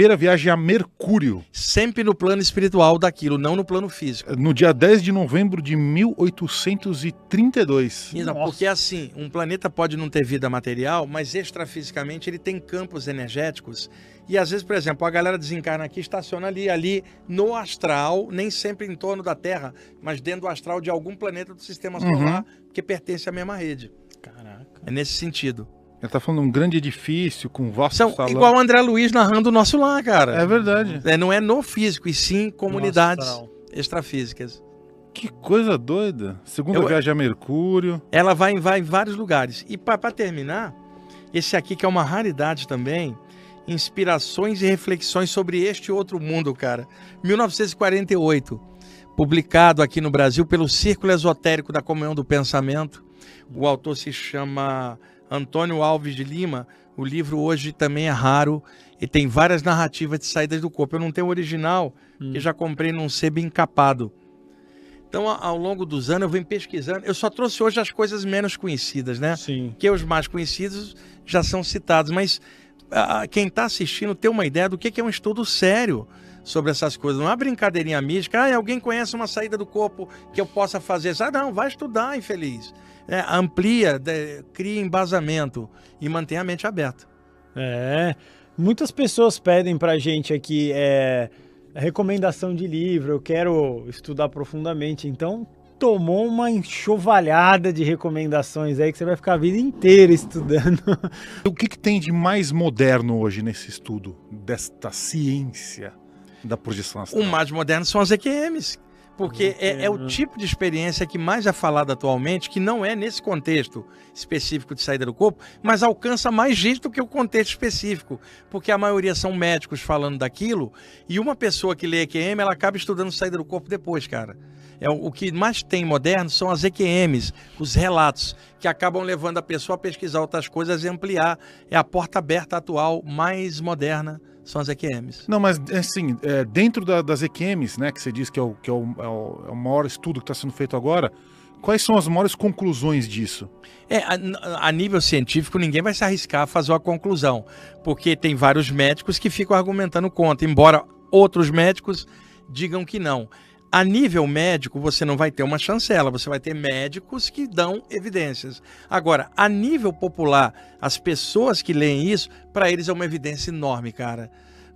primeira viagem a Mercúrio. Sempre no plano espiritual daquilo, não no plano físico. No dia 10 de novembro de 1832. Então, porque assim, um planeta pode não ter vida material, mas extrafisicamente ele tem campos energéticos. E às vezes, por exemplo, a galera desencarna aqui, estaciona ali no astral, nem sempre em torno da Terra, mas dentro do astral de algum planeta do sistema solar, que pertence à mesma rede. Caraca. É nesse sentido. Ele tá falando de um grande edifício com vasto São salão. igual o André Luiz narrando o nosso lá, cara. É verdade. Não é no físico, e sim comunidades astral. extrafísicas. Que coisa doida. Segunda viagem a Mercúrio. Ela vai em vários lugares. E para terminar, esse aqui que é uma raridade também, Inspirações e Reflexões sobre este outro mundo, cara. 1948, publicado aqui no Brasil pelo Círculo Esotérico da Comunhão do Pensamento. O autor se chama Antônio Alves de Lima. O livro hoje também é raro e tem várias narrativas de saídas do corpo. Eu não tenho o original, que já comprei num sebo encapado. Então, ao longo dos anos, eu venho pesquisando. Eu só trouxe hoje as coisas menos conhecidas, né? Sim. Porque os mais conhecidos já são citados. Mas quem está assistindo tem uma ideia do que é um estudo sério sobre essas coisas. Não é uma brincadeirinha mística. Alguém conhece uma saída do corpo que eu possa fazer? Não, vai estudar, infeliz. Amplia, cria embasamento e mantém a mente aberta. Muitas pessoas pedem pra gente aqui recomendação de livro, eu quero estudar profundamente, então tomou uma enxovalhada de recomendações aí que você vai ficar a vida inteira estudando. O que tem de mais moderno hoje nesse estudo desta ciência da projeção astral? O mais moderno são as EQMs. Porque é o tipo de experiência que mais é falado atualmente, que não é nesse contexto específico de saída do corpo, mas alcança mais gente do que o contexto específico. Porque a maioria são médicos falando daquilo, e uma pessoa que lê EQM, ela acaba estudando saída do corpo depois, cara. O que mais tem moderno são as EQMs, os relatos, que acabam levando a pessoa a pesquisar outras coisas e ampliar. É a porta aberta atual mais moderna. São as EQMs. Não, mas assim, dentro das EQMs, né, que você diz que é o maior estudo que está sendo feito agora, quais são as maiores conclusões disso? A nível científico, ninguém vai se arriscar a fazer uma conclusão, porque tem vários médicos que ficam argumentando contra, embora outros médicos digam que não. A nível médico, você não vai ter uma chancela, você vai ter médicos que dão evidências. Agora, a nível popular, as pessoas que leem isso, para eles é uma evidência enorme, cara.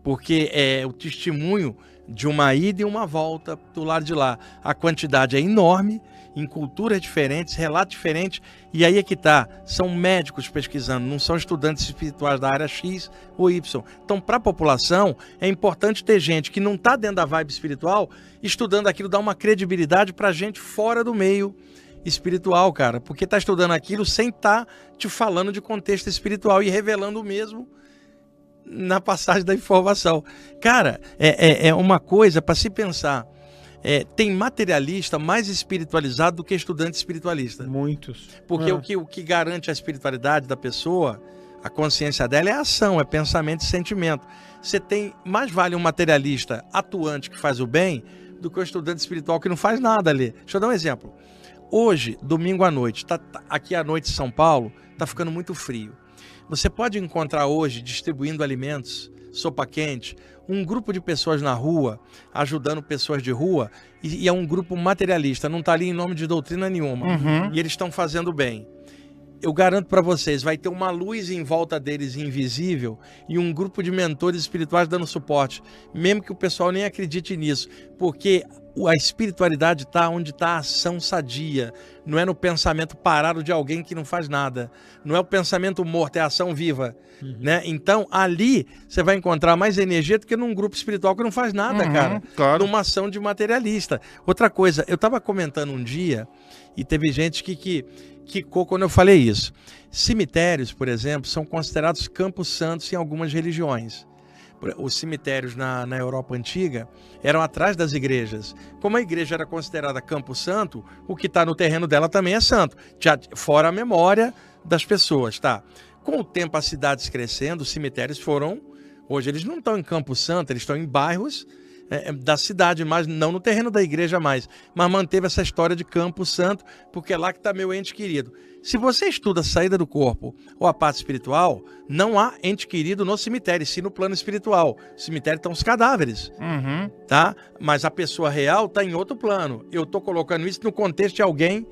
Porque é o testemunho de uma ida e uma volta do lado de lá. A quantidade é enorme, em culturas diferentes, relatos diferentes, e aí é que tá, são médicos pesquisando, não são estudantes espirituais da área X ou Y. Então, para a população, é importante ter gente que não está dentro da vibe espiritual, estudando aquilo, dá uma credibilidade para gente fora do meio espiritual, cara, porque está estudando aquilo sem estar te falando de contexto espiritual e revelando o mesmo na passagem da informação. Cara, é uma coisa para se pensar. Tem materialista mais espiritualizado do que estudante espiritualista. Muitos. Porque o que garante a espiritualidade da pessoa, a consciência dela, é a ação, é pensamento e sentimento. Você tem, mais vale um materialista atuante que faz o bem do que o estudante espiritual que não faz nada ali. Deixa eu dar um exemplo. Hoje, domingo à noite, aqui à noite em São Paulo, está ficando muito frio. Você pode encontrar hoje, distribuindo alimentos, sopa quente, um grupo de pessoas na rua, ajudando pessoas de rua, e é um grupo materialista, não está ali em nome de doutrina nenhuma, e eles estão fazendo bem. Eu garanto para vocês, vai ter uma luz em volta deles invisível e um grupo de mentores espirituais dando suporte, mesmo que o pessoal nem acredite nisso, porque a espiritualidade está onde está a ação sadia, não é no pensamento parado de alguém que não faz nada, não é o pensamento morto, é a ação viva, né? Então ali você vai encontrar mais energia do que num grupo espiritual que não faz nada, cara, claro. Numa ação de materialista. Outra coisa, eu estava comentando um dia e teve gente que quicou quando eu falei isso. Cemitérios, por exemplo, são considerados campos santos em algumas religiões. Os cemitérios na Europa Antiga eram atrás das igrejas. Como a igreja era considerada campo santo, o que está no terreno dela também é santo, fora a memória das pessoas, tá? Com o tempo, as cidades crescendo, os cemitérios hoje eles não estão em campo santo, eles estão em bairros da cidade, mas não no terreno da igreja mais. Mas manteve essa história de Campo Santo, porque é lá que está meu ente querido. Se você estuda a saída do corpo ou a parte espiritual, não há ente querido no cemitério, sim no plano espiritual. No cemitério estão os cadáveres, tá? Mas a pessoa real está em outro plano. Eu estou colocando isso no contexto de alguém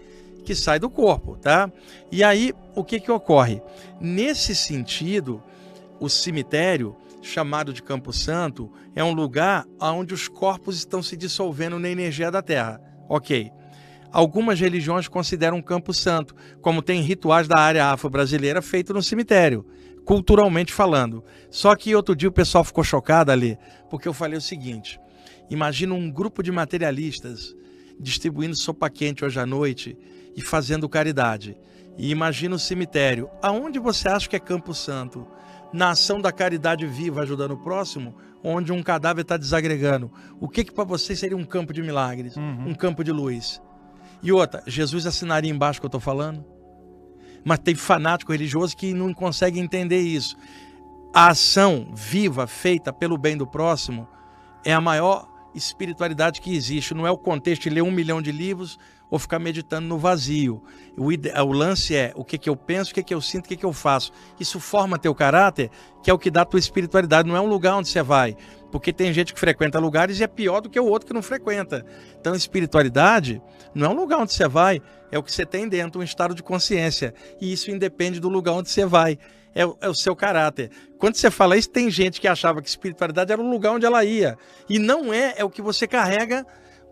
que sai do corpo, tá? E aí, o que ocorre? Nesse sentido, o cemitério, chamado de Campo Santo, é um lugar onde os corpos estão se dissolvendo na energia da terra. Ok. Algumas religiões consideram Campo Santo, como tem rituais da área afro-brasileira feitos no cemitério, culturalmente falando. Só que outro dia o pessoal ficou chocado ali, porque eu falei o seguinte: imagina um grupo de materialistas distribuindo sopa quente hoje à noite e fazendo caridade. E imagina o cemitério. Aonde você acha que é Campo Santo? Na ação da caridade viva, ajudando o próximo, onde um cadáver está desagregando. O que para você seria um campo de milagres? Um campo de luz? E outra, Jesus assinaria embaixo que eu estou falando? Mas tem fanático religioso que não consegue entender isso. A ação viva, feita pelo bem do próximo, é a maior espiritualidade que existe. Não é o contexto de ler 1 milhão de livros ou ficar meditando no vazio. O lance é o que eu penso, o que eu sinto, o que eu faço. Isso forma teu caráter, que é o que dá a tua espiritualidade. Não é um lugar onde você vai. Porque tem gente que frequenta lugares e é pior do que o outro que não frequenta. Então, espiritualidade não é um lugar onde você vai, é o que você tem dentro, um estado de consciência. E isso independe do lugar onde você vai. É o seu caráter. Quando você fala isso, tem gente que achava que espiritualidade era o lugar onde ela ia. E não é o que você carrega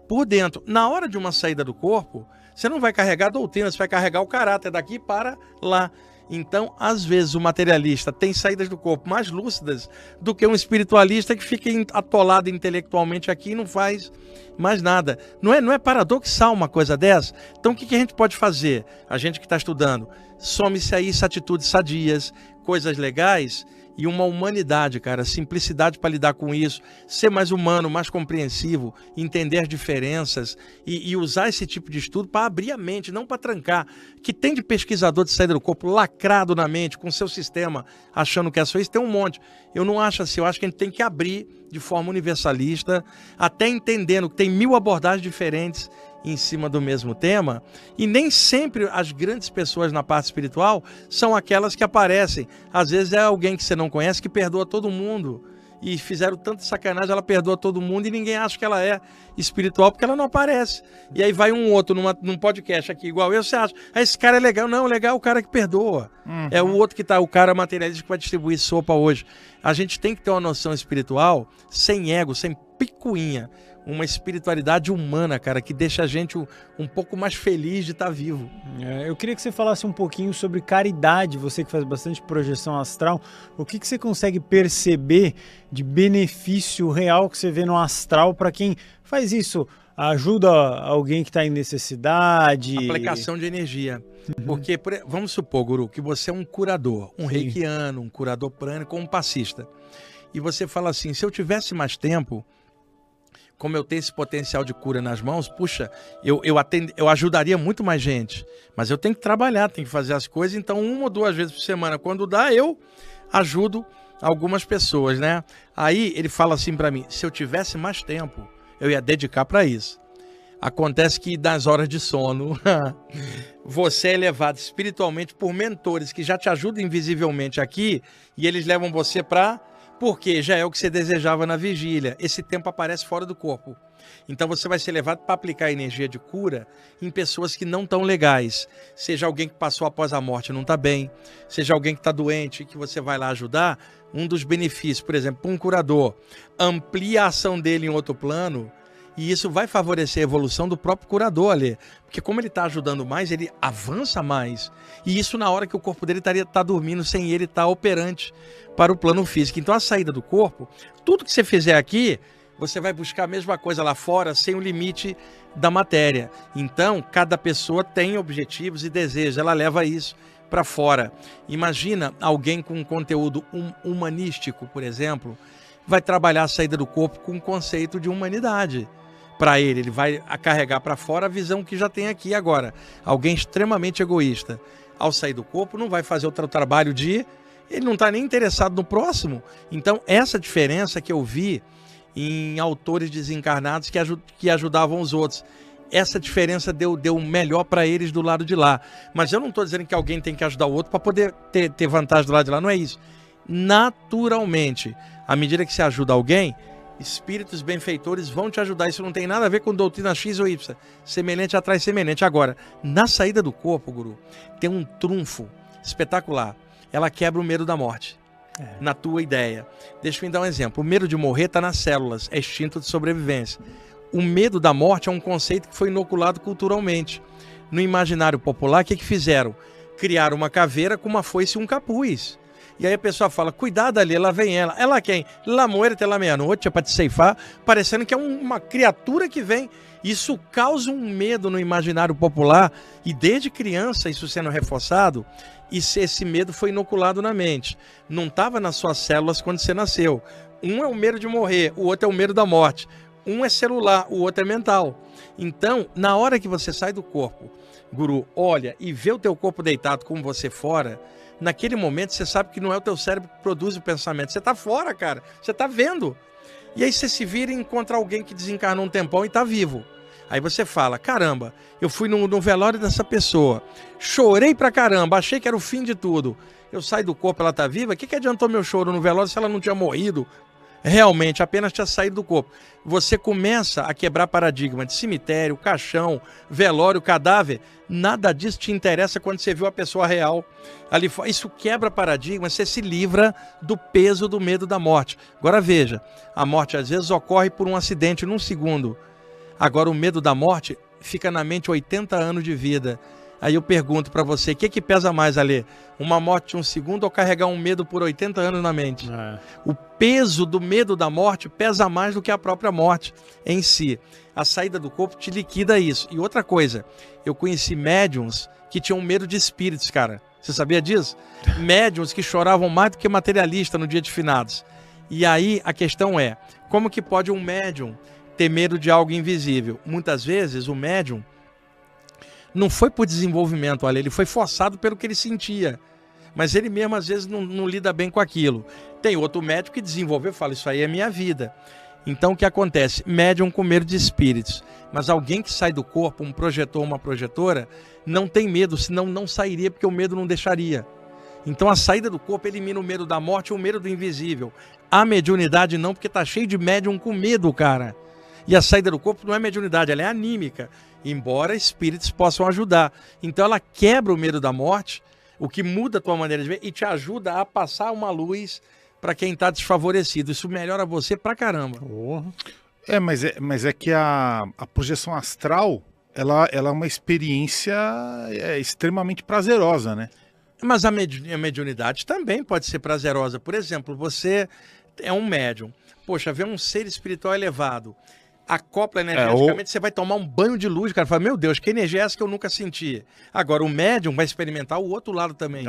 por dentro. Na hora de uma saída do corpo, você não vai carregar a doutrina, você vai carregar o caráter daqui para lá. Então, às vezes, o materialista tem saídas do corpo mais lúcidas do que um espiritualista que fica atolado intelectualmente aqui e não faz mais nada. Não é paradoxal uma coisa dessa? Então, o que a gente pode fazer? A gente que está estudando, some-se a isso atitudes sadias, coisas legais e uma humanidade, cara, simplicidade para lidar com isso, ser mais humano, mais compreensivo, entender as diferenças e usar esse tipo de estudo para abrir a mente, não para trancar. Que tem de pesquisador de saída do corpo lacrado na mente, com seu sistema, achando que é só isso, tem um monte. Eu não acho assim, eu acho que a gente tem que abrir de forma universalista, até entendendo que tem 1000 abordagens diferentes em cima do mesmo tema, e nem sempre as grandes pessoas na parte espiritual são aquelas que aparecem. Às vezes é alguém que você não conhece que perdoa todo mundo, e fizeram tanta sacanagem, ela perdoa todo mundo e ninguém acha que ela é espiritual porque ela não aparece. E aí vai um outro num podcast aqui igual eu, você acha, esse cara é legal. Não, legal é o cara que perdoa. É o outro que tá, o cara materialista que vai distribuir sopa hoje. A gente tem que ter uma noção espiritual sem ego, sem picuinha. Uma espiritualidade humana, cara, que deixa a gente um pouco mais feliz de estar vivo. Eu queria que você falasse um pouquinho sobre caridade, você que faz bastante projeção astral. O que você consegue perceber de benefício real que você vê no astral para quem faz isso? Ajuda alguém que está em necessidade? Aplicação de energia. Porque, vamos supor, Guru, que você é um curador, um reikiano, um curador prânico, um passista. E você fala assim, se eu tivesse mais tempo, como eu tenho esse potencial de cura nas mãos, puxa, eu ajudaria muito mais gente. Mas eu tenho que trabalhar, tenho que fazer as coisas. Então, 1 ou 2 vezes por semana, quando dá, eu ajudo algumas pessoas, né? Aí ele fala assim para mim, se eu tivesse mais tempo, eu ia dedicar para isso. Acontece que nas horas de sono, você é levado espiritualmente por mentores que já te ajudam invisivelmente aqui e eles levam você para... Porque já é o que você desejava na vigília. Esse tempo aparece fora do corpo. Então você vai ser levado para aplicar a energia de cura em pessoas que não estão legais. Seja alguém que passou após a morte e não está bem. Seja alguém que está doente e que você vai lá ajudar. Um dos benefícios, por exemplo, um curador, amplia a ação dele em outro plano. E isso vai favorecer a evolução do próprio curador ali. Porque como ele está ajudando mais, ele avança mais. E isso na hora que o corpo dele tá dormindo, sem ele estar operante para o plano físico. Então a saída do corpo, tudo que você fizer aqui, você vai buscar a mesma coisa lá fora, sem o limite da matéria. Então, cada pessoa tem objetivos e desejos, ela leva isso para fora. Imagina alguém com um conteúdo humanístico, por exemplo, vai trabalhar a saída do corpo com um conceito de humanidade. Para ele vai carregar para fora a visão que já tem aqui agora. Alguém extremamente egoísta, ao sair do corpo, não vai fazer outro trabalho de... Ele não está nem interessado no próximo. Então, essa diferença que eu vi em autores desencarnados que ajudavam os outros. Essa diferença deu melhor para eles do lado de lá. Mas eu não estou dizendo que alguém tem que ajudar o outro para poder ter vantagem do lado de lá, não é isso. Naturalmente, à medida que você ajuda alguém, espíritos benfeitores vão te ajudar. Isso não tem nada a ver com doutrina X ou Y. Semelhante atrai semelhante. Agora, na saída do corpo, Guru, tem um trunfo espetacular. Ela quebra o medo da morte. Na tua ideia. Deixa eu me dar um exemplo. O medo de morrer está nas células, é instinto de sobrevivência. O medo da morte é um conceito que foi inoculado culturalmente. No imaginário popular, o que fizeram? Criaram uma caveira com uma foice e um capuz. E aí a pessoa fala, cuidado ali, lá vem ela. Ela quem? La muerte la meia-noite, é para te ceifar, parecendo que é uma criatura que vem. Isso causa um medo no imaginário popular, e desde criança isso sendo reforçado, e esse medo foi inoculado na mente. Não estava nas suas células quando você nasceu. Um é o medo de morrer, o outro é o medo da morte. Um é celular, o outro é mental. Então, na hora que você sai do corpo, Guru, olha e vê o teu corpo deitado com você fora, naquele momento você sabe que não é o teu cérebro que produz o pensamento. Você está fora, cara. Você está vendo. E aí você se vira e encontra alguém que desencarnou um tempão e está vivo. Aí você fala, caramba, eu fui no velório dessa pessoa, chorei pra caramba, achei que era o fim de tudo. Eu saio do corpo, ela está viva, o que adiantou meu choro no velório se ela não tinha morrido? Realmente, apenas tinha saído do corpo. Você começa a quebrar paradigma de cemitério, caixão, velório, cadáver. Nada disso te interessa quando você viu a pessoa real. Ali, isso quebra paradigma, você se livra do peso do medo da morte. Agora veja, a morte às vezes ocorre por um acidente num segundo. Agora o medo da morte fica na mente 80 anos de vida. Aí eu pergunto para você, o que pesa mais, Alê? Uma morte de um segundo ou carregar um medo por 80 anos na mente? O peso do medo da morte pesa mais do que a própria morte em si. A saída do corpo te liquida isso. E outra coisa, eu conheci médiums que tinham medo de espíritos, cara. Você sabia disso? Médiums que choravam mais do que materialista no dia de finados. E aí a questão é, como que pode um médium ter medo de algo invisível? Muitas vezes o médium não foi por desenvolvimento, olha, ele foi forçado pelo que ele sentia. Mas ele mesmo às vezes não lida bem com aquilo. Tem outro médium que desenvolveu e fala, isso aí é minha vida. Então o que acontece? Médium com medo de espíritos. Mas alguém que sai do corpo, um projetor, uma projetora, não tem medo, senão não sairia, porque o medo não deixaria. Então a saída do corpo elimina o medo da morte e o medo do invisível. A mediunidade não, porque está cheio de médium com medo, cara. E a saída do corpo não é mediunidade, ela é anímica. Embora espíritos possam ajudar. Então ela quebra o medo da morte, o que muda a tua maneira de ver e te ajuda a passar uma luz para quem está desfavorecido. Isso melhora você pra caramba. Mas é que a projeção astral, ela é uma experiência extremamente prazerosa, né? Mas a mediunidade também pode ser prazerosa. Por exemplo, você é um médium. Poxa, vê um ser espiritual elevado. Acopla energeticamente, você vai tomar um banho de luz, cara. Fala, meu Deus, que energia é essa que eu nunca senti? Agora, o médium vai experimentar o outro lado também.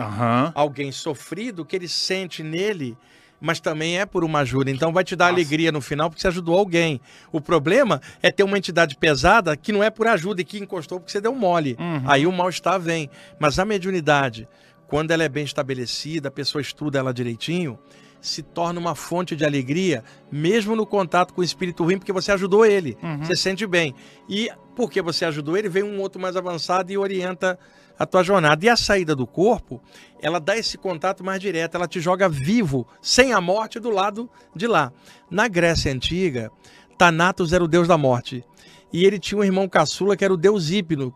Alguém sofrido, que ele sente nele, mas também é por uma ajuda. Então vai te dar alegria no final, porque você ajudou alguém. O problema é ter uma entidade pesada que não é por ajuda e que encostou porque você deu mole. Aí o mal-estar vem. Mas a mediunidade, quando ela é bem estabelecida, a pessoa estuda ela direitinho, se torna uma fonte de alegria, mesmo no contato com o espírito ruim, porque você ajudou ele, você sente bem. E porque você ajudou ele, vem um outro mais avançado e orienta a tua jornada. E a saída do corpo, ela dá esse contato mais direto, ela te joga vivo, sem a morte, do lado de lá. Na Grécia Antiga, Thanatos era o deus da morte. E ele tinha um irmão caçula que era o deus Hipnos,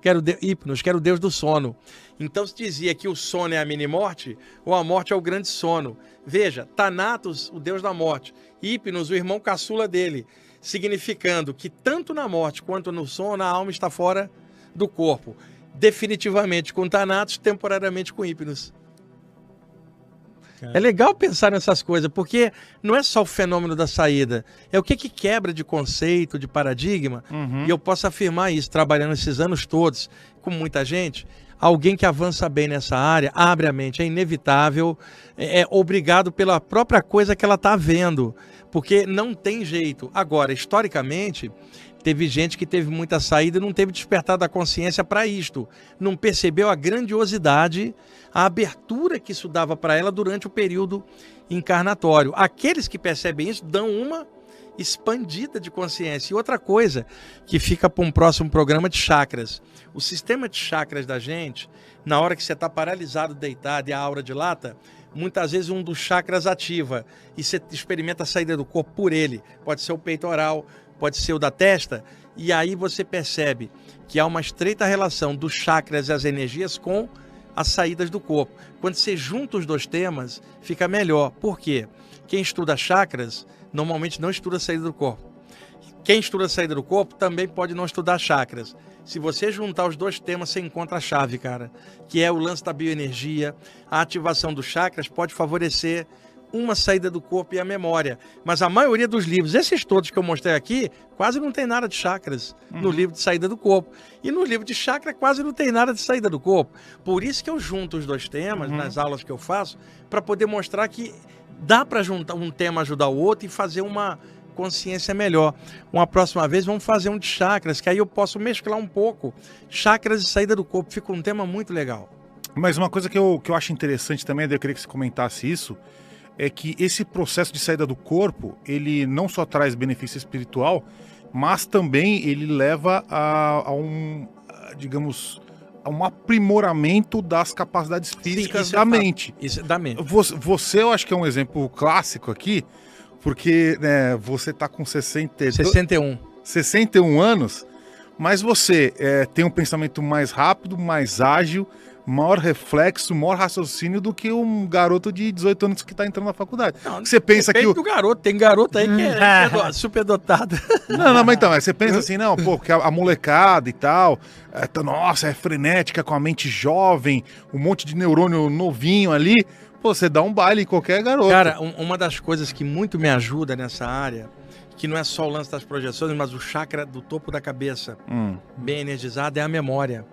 que era o deus do sono. Então se dizia que o sono é a mini-morte, ou a morte é o grande sono. Veja, Thanatos, o deus da morte, Hipnos, o irmão caçula dele, significando que tanto na morte quanto no sono a alma está fora do corpo. Definitivamente com Thanatos, temporariamente com Hipnos. É legal pensar nessas coisas, porque não é só o fenômeno da saída, é o que quebra de conceito, de paradigma, e eu posso afirmar isso, trabalhando esses anos todos, com muita gente, alguém que avança bem nessa área, abre a mente, é inevitável, é obrigado pela própria coisa que ela está vendo, porque não tem jeito. Agora, historicamente, teve gente que teve muita saída e não teve despertar da consciência para isto. Não percebeu a grandiosidade, a abertura que isso dava para ela durante o período encarnatório. Aqueles que percebem isso dão uma expandida de consciência. E outra coisa que fica para um próximo programa de chakras. O sistema de chakras da gente, na hora que você está paralisado, deitado e a aura dilata, muitas vezes um dos chakras ativa e você experimenta a saída do corpo por ele. Pode ser o peitoral, pode ser o da testa, e aí você percebe que há uma estreita relação dos chakras e as energias com as saídas do corpo. Quando você junta os dois temas, fica melhor. Por quê? Quem estuda chakras, normalmente não estuda a saída do corpo. Quem estuda a saída do corpo também pode não estudar chakras. Se você juntar os dois temas, você encontra a chave, cara, que é o lance da bioenergia. A ativação dos chakras pode favorecer uma saída do corpo e a memória. Mas a maioria dos livros, esses todos que eu mostrei aqui, quase não tem nada de chakras no livro de saída do corpo. E no livro de chakra quase não tem nada de saída do corpo. Por isso que eu junto os dois temas nas aulas que eu faço, para poder mostrar que dá para juntar um tema ajudar o outro e fazer uma consciência melhor. Uma próxima vez vamos fazer um de chakras, que aí eu posso mesclar um pouco chakras e saída do corpo. Fica um tema muito legal. Mas uma coisa que eu acho interessante também, eu queria que você comentasse isso, é que esse processo de saída do corpo, ele não só traz benefício espiritual, mas também ele leva a um, digamos, a um aprimoramento das capacidades físicas da mente. Isso é da mente. Você, eu acho que é um exemplo clássico aqui, porque né, você está com 61 anos, mas você tem um pensamento mais rápido, mais ágil, maior reflexo, maior raciocínio do que um garoto de 18 anos que está entrando na faculdade. Não, você pensa que do garoto, tem garoto aí que é super dotado. Não, mas então, você pensa assim, não, pô, que a molecada e tal, nossa, é frenética, com a mente jovem, um monte de neurônio novinho ali, pô, você dá um baile em qualquer garoto. Cara, uma das coisas que muito me ajuda nessa área, que não é só o lance das projeções, mas o chakra do topo da cabeça, bem energizado, é a memória.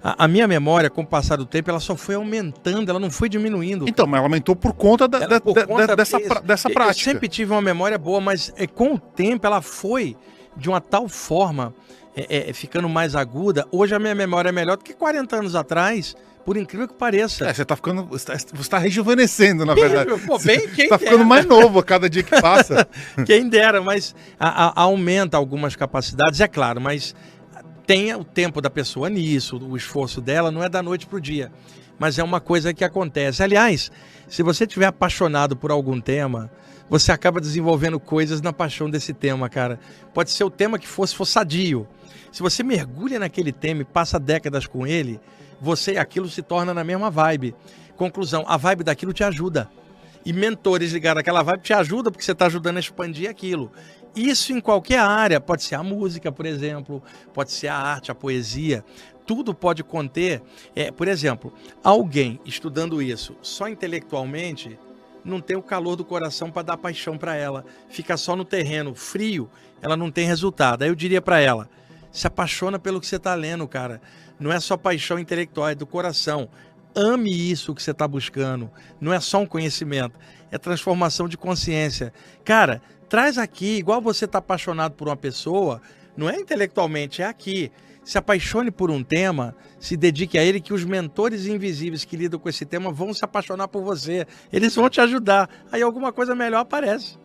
A minha memória, com o passar do tempo, ela só foi aumentando, ela não foi diminuindo. Então, mas ela aumentou por conta dessa prática. Eu sempre tive uma memória boa, mas com o tempo ela foi de uma tal forma, ficando mais aguda. Hoje a minha memória é melhor do que 40 anos atrás, por incrível que pareça. Você está rejuvenescendo, na verdade. Pô, bem, quem tá ficando mais novo a cada dia que passa. Quem dera, mas aumenta algumas capacidades, é claro, mas tenha o tempo da pessoa nisso, o esforço dela não é da noite para o dia, mas é uma coisa que acontece. Aliás, se você estiver apaixonado por algum tema, você acaba desenvolvendo coisas na paixão desse tema, cara. Pode ser o tema que for sadio. Se você mergulha naquele tema e passa décadas com ele, você e aquilo se torna na mesma vibe. Conclusão, a vibe daquilo te ajuda. E mentores ligados àquela vibe te ajudam porque você está ajudando a expandir aquilo. Isso em qualquer área, pode ser a música, por exemplo, pode ser a arte, a poesia, tudo pode conter, por exemplo, alguém estudando isso só intelectualmente, não tem o calor do coração para dar paixão para ela, fica só no terreno frio, ela não tem resultado. Aí eu diria para ela, se apaixona pelo que você está lendo, cara, não é só paixão intelectual, é do coração. Ame isso que você está buscando, não é só um conhecimento, é transformação de consciência. Cara, traz aqui, igual você está apaixonado por uma pessoa, não é intelectualmente, é aqui. Se apaixone por um tema, se dedique a ele, que os mentores invisíveis que lidam com esse tema vão se apaixonar por você. Eles vão te ajudar. Aí alguma coisa melhor aparece.